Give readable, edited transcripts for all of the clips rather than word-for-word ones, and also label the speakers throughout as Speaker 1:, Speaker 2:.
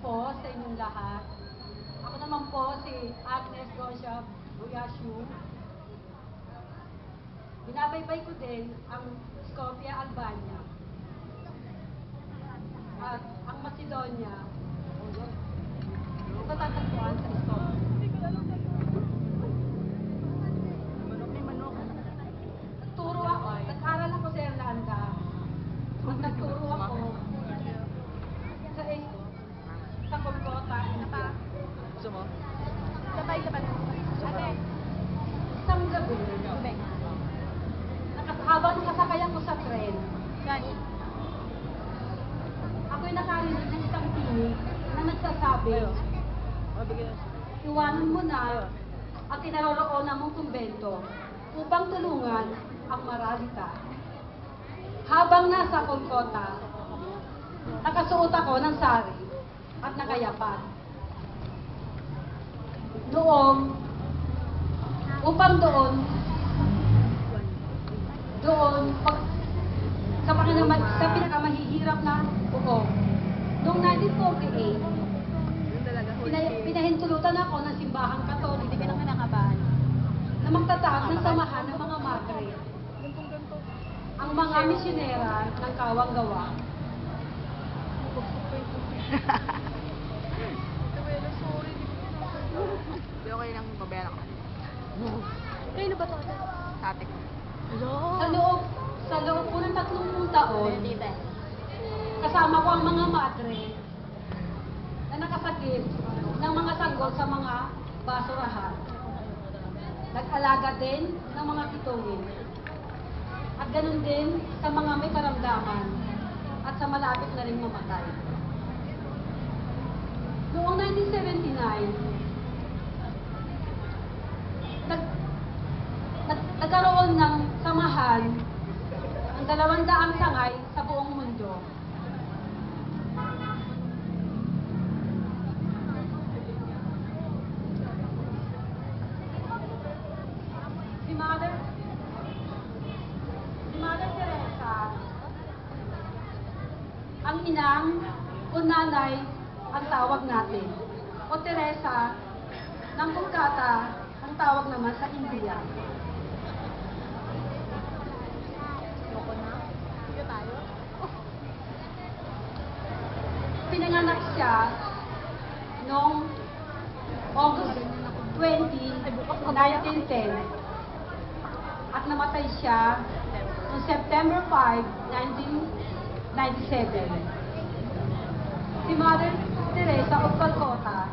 Speaker 1: po sa inyong lahat. Ako naman po si Agnes Gosia Buyashu. Binabaybay ko din ang Skopje, Albania. At ang Macedonia. Ito tatagpuan sa Skopje. Nagturo ako, nag-aral ako sa Irlanda. At nagturo ako sa Kolkata.
Speaker 2: Gusto mo?
Speaker 3: Sabay. Ate.
Speaker 1: Isang gabi, habang nakasakay ako sa tren, ako'y nakarinig ng isang tinig na nagsasabi, iwanan mo na ang kinaroroonan mong kumbento upang tulungan ang maralita. Habang nasa Kolkata, nakasuot ako ng sari at nakayapan. Upang doon, sa pinakamahihirap na buong. Noong 1948, pinahintulutan ako ng simbahang Katoliko na magtatag ng samahan ng mga madre, ang mga misyonera ng Kawang-Gawa.
Speaker 2: Hindi okay lang pabayaan ako.
Speaker 3: Kaino ba ito?
Speaker 2: Sa atin.
Speaker 1: Sa loob po ng 30 taon, kasama ko ang mga madre na nakasakit ng mga sanggol sa mga basurahan. Nag-alaga din ng mga bituin. At ganun din sa mga may karamdaman at sa malapit na rin mamatay. Noong 1979, nagkaroon ng samahan ang 200 sangay sa buong mundo. Si Mother Teresa, ang inang o nanay ang tawag natin, o Teresa ng Kolkata ang tawag naman sa India. Pinanganak siya noong August 20, 1910 at namatay siya noong September 5, 1997. Si Mother Teresa of Calcutta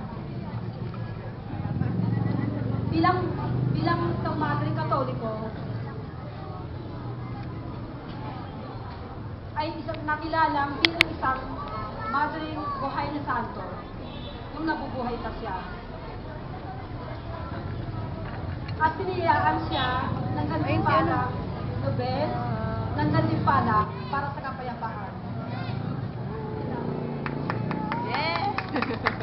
Speaker 1: bilang isang Madre Katoliko ay nakilalang bilang isang Madre Buhay na Santo nung nabubuhay pa siya. At piniyaan siya ng gantimpala, Nobel, ng gantimpala para sa kapayapaan.
Speaker 2: Yeah!